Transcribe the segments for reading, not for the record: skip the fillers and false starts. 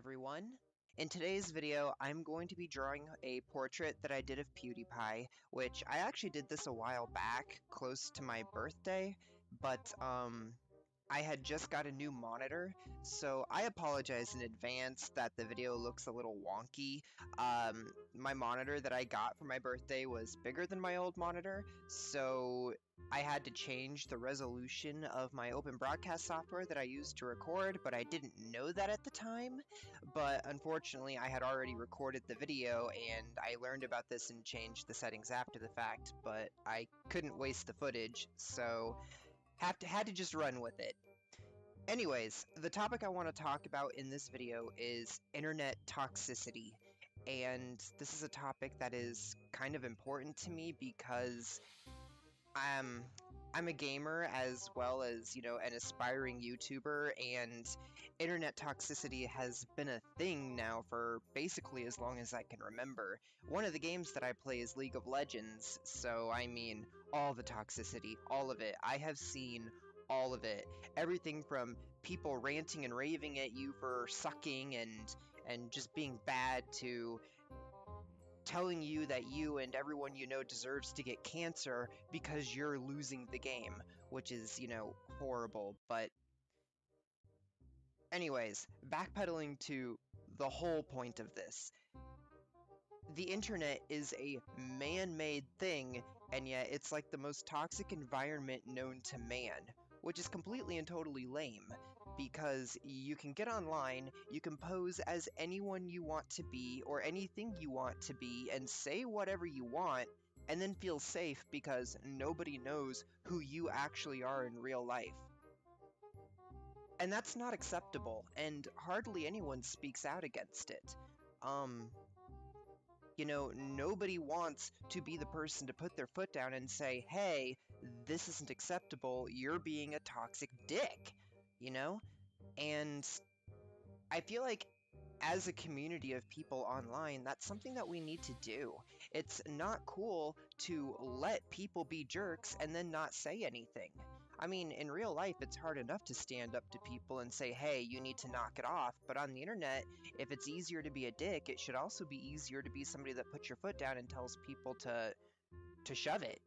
everyone. In today's video, I'm going to be drawing a portrait that I did of PewdiePie, which I actually did this a while back, close to my birthday, but I had just got a new monitor, so I apologize in advance that the video looks a little wonky. My monitor that I got for my birthday was bigger than my old monitor, so I had to change the resolution of my open broadcast software that I used to record, but I didn't know that at the time. But unfortunately, I had already recorded the video, and I learned about this and changed the settings after the fact, but I couldn't waste the footage, so had to just run with it. Anyways, the topic I want to talk about in this video is internet toxicity. And this is a topic that is kind of important to me because I'm a gamer as well as, an aspiring YouTuber, and internet toxicity has been a thing now for basically as long as I can remember. One of the games that I play is League of Legends, so I mean, all the toxicity, all of it. I have seen all of it. Everything from people ranting and raving at you for sucking and just being bad to telling you that you and everyone you know deserves to get cancer because you're losing the game, which is, horrible. But anyways, backpedaling to the whole point of this. The internet is a man-made thing, and yet it's like the most toxic environment known to man, which is completely and totally lame, because you can get online, you can pose as anyone you want to be, or anything you want to be, and say whatever you want, and then feel safe because nobody knows who you actually are in real life. And that's not acceptable, and hardly anyone speaks out against it. Nobody wants to be the person to put their foot down and say, hey, this isn't acceptable, you're being a toxic dick, And I feel like as a community of people online, that's something that we need to do. It's not cool to let people be jerks and then not say anything. I mean, in real life, it's hard enough to stand up to people and say, hey, you need to knock it off. But on the internet, if it's easier to be a dick, it should also be easier to be somebody that puts your foot down and tells people to shove it.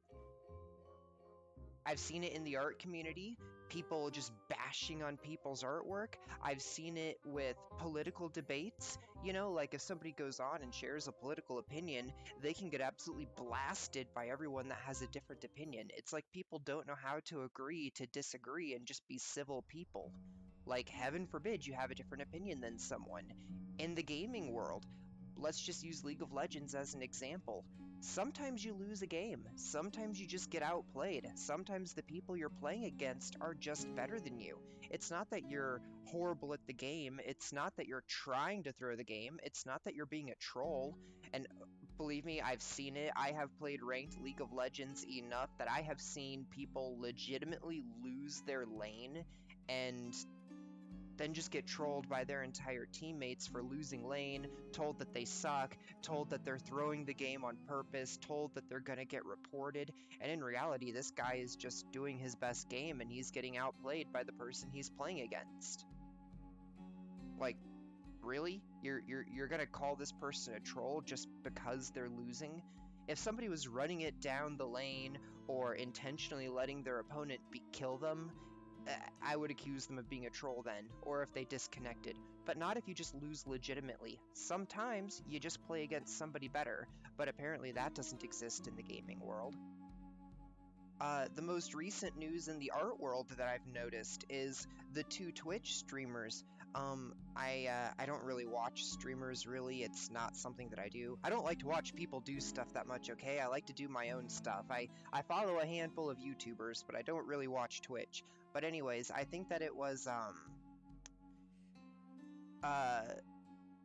I've seen it in the art community, people just bashing on people's artwork. I've seen it with political debates, like if somebody goes on and shares a political opinion, they can get absolutely blasted by everyone that has a different opinion. It's like people don't know how to agree to disagree and just be civil people. Like, heaven forbid you have a different opinion than someone. In the gaming world, let's just use League of Legends as an example. Sometimes you lose a game. Sometimes you just get outplayed. Sometimes the people you're playing against are just better than you. It's not that you're horrible at the game. It's not that you're trying to throw the game. It's not that you're being a troll. And believe me, I've seen it. I have played ranked League of Legends enough that I have seen people legitimately lose their lane and then just get trolled by their entire teammates for losing lane, told that they suck, told that they're throwing the game on purpose, told that they're gonna get reported, and in reality, this guy is just doing his best game and he's getting outplayed by the person he's playing against. Like, really? You're gonna call this person a troll just because they're losing? If somebody was running it down the lane or intentionally letting their opponent kill them, I would accuse them of being a troll then, or if they disconnected, but not if you just lose legitimately. Sometimes you just play against somebody better, but apparently that doesn't exist in the gaming world. The most recent news in the art world that I've noticed is the two Twitch streamers. I don't really watch streamers, really. It's not something that I do. I don't like to watch people do stuff that much, okay? I like to do my own stuff. I follow a handful of YouTubers, but I don't really watch Twitch. But anyways, I think that it was,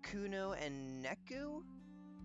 Kuno and Neku?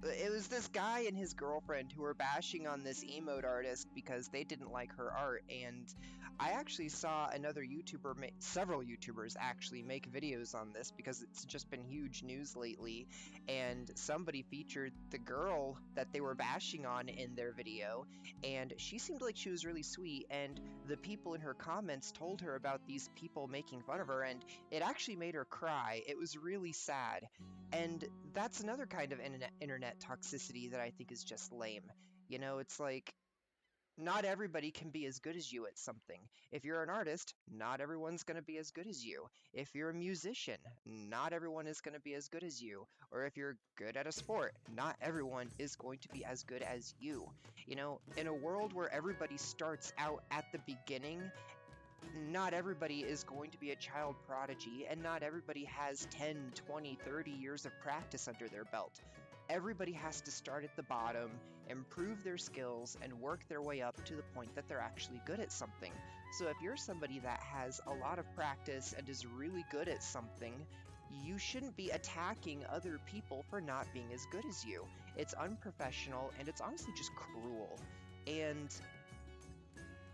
it was this guy and his girlfriend who were bashing on this emote artist because they didn't like her art, and I actually saw another YouTuber, several YouTubers actually, make videos on this because it's just been huge news lately, and somebody featured the girl that they were bashing on in their video, and she seemed like she was really sweet, and the people in her comments told her about these people making fun of her, and it actually made her cry. It was really sad. And that's another kind of internet toxicity that I think is just lame. You know, it's like, not everybody can be as good as you at something. If you're an artist, not everyone's going to be as good as you. If you're a musician, not everyone is going to be as good as you. Or if you're good at a sport, not everyone is going to be as good as you. You know, in a world where everybody starts out at the beginning, not everybody is going to be a child prodigy, and not everybody has 10, 20, 30 years of practice under their belt. Everybody has to start at the bottom, improve their skills, and work their way up to the point that they're actually good at something. So if you're somebody that has a lot of practice and is really good at something, you shouldn't be attacking other people for not being as good as you. It's unprofessional, and it's honestly just cruel. And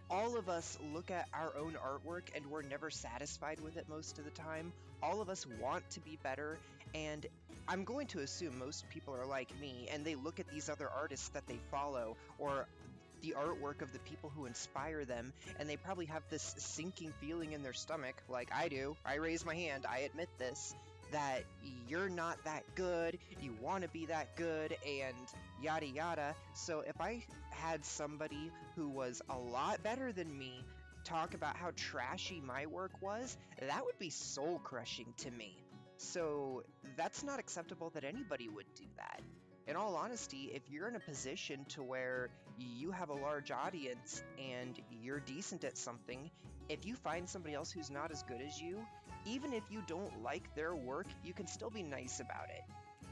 all of us look at our own artwork and we're never satisfied with it most of the time. All of us want to be better, and I'm going to assume most people are like me and they look at these other artists that they follow or the artwork of the people who inspire them, and they probably have this sinking feeling in their stomach, like I do. I raise my hand, I admit this, that you're not that good, you want to be that good, and yada yada. So if I had somebody who was a lot better than me talk about how trashy my work was, that would be soul crushing to me. So that's not acceptable that anybody would do that. In all honesty, if you're in a position to where you have a large audience and you're decent at something, if you find somebody else who's not as good as you, even if you don't like their work, you can still be nice about it.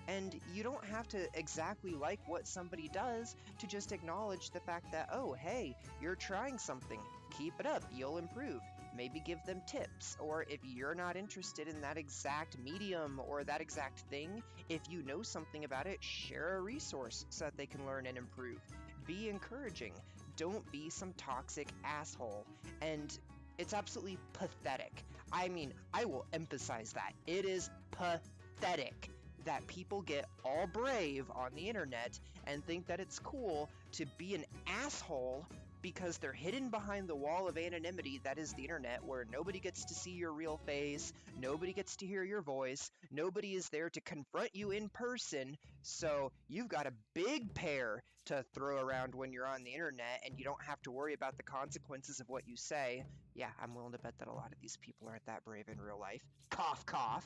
And you don't have to exactly like what somebody does to just acknowledge the fact that, oh, hey, you're trying something. Keep it up, you'll improve. Maybe give them tips, or if you're not interested in that exact medium or that exact thing, if you know something about it, share a resource so that they can learn and improve. Be encouraging. Don't be some toxic asshole. And it's absolutely pathetic. I mean, I will emphasize that. It is pathetic that people get all brave on the internet and think that it's cool to be an asshole because they're hidden behind the wall of anonymity that is the internet, where nobody gets to see your real face, nobody gets to hear your voice, nobody is there to confront you in person, so you've got a big pair to throw around when you're on the internet, and you don't have to worry about the consequences of what you say. Yeah, I'm willing to bet that a lot of these people aren't that brave in real life. Cough, cough.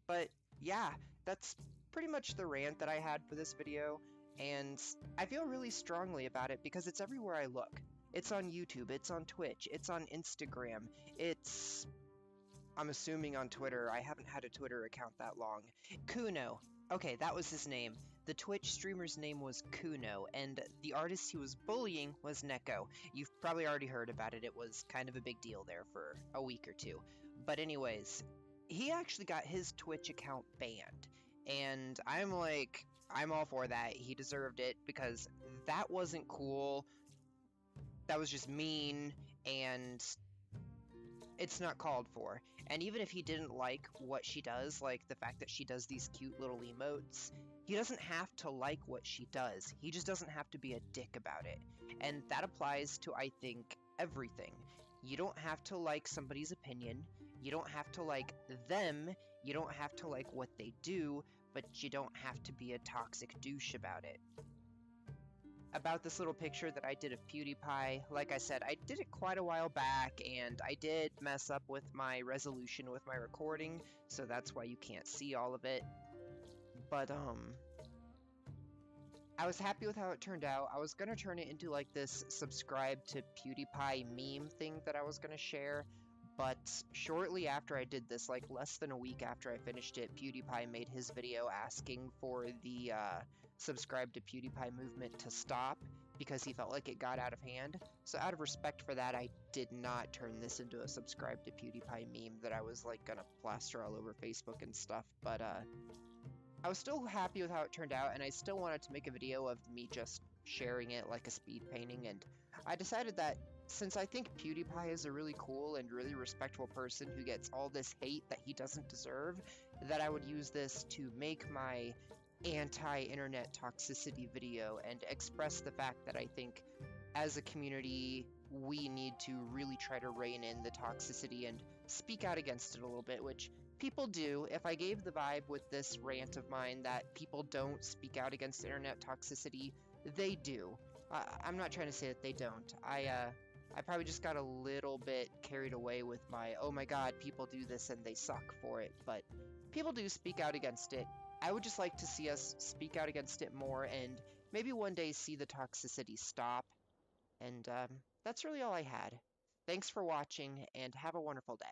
But yeah, that's pretty much the rant that I had for this video. And I feel really strongly about it because it's everywhere I look. It's on YouTube, it's on Twitch, it's on Instagram, I'm assuming on Twitter. I haven't had a Twitter account that long. Kuno. Okay, that was his name. The Twitch streamer's name was Kuno, and the artist he was bullying was Neko. You've probably already heard about it. It was kind of a big deal there for a week or two. But anyways, he actually got his Twitch account banned. And I'm like, I'm all for that. He deserved it because that wasn't cool. That was just mean, and it's not called for. And even if he didn't like what she does, like the fact that she does these cute little emotes, he doesn't have to like what she does. He just doesn't have to be a dick about it. And that applies to, I think, everything. You don't have to like somebody's opinion. You don't have to like them. You don't have to like what they do, but you don't have to be a toxic douche about it. About this little picture that I did of PewDiePie, like I said, I did it quite a while back, and I did mess up with my resolution with my recording, so that's why you can't see all of it. But, I was happy with how it turned out. I was gonna turn it into, like, this subscribe to PewDiePie meme thing that I was gonna share, but shortly after I did this, like less than a week after I finished it, PewDiePie made his video asking for the subscribe to PewDiePie movement to stop because he felt like it got out of hand. So out of respect for that, I did not turn this into a subscribe to PewDiePie meme that I was like gonna plaster all over Facebook and stuff. But I was still happy with how it turned out, and I still wanted to make a video of me just sharing it like a speed painting, and I decided that since I think PewDiePie is a really cool and really respectful person who gets all this hate that he doesn't deserve, that I would use this to make my anti-internet toxicity video and express the fact that I think as a community we need to really try to rein in the toxicity and speak out against it a little bit, which people do. If I gave the vibe with this rant of mine that people don't speak out against internet toxicity, they do. I'm not trying to say that they don't. I probably just got a little bit carried away with my, oh my god, people do this and they suck for it, but people do speak out against it. I would just like to see us speak out against it more and maybe one day see the toxicity stop. And that's really all I had. Thanks for watching and have a wonderful day.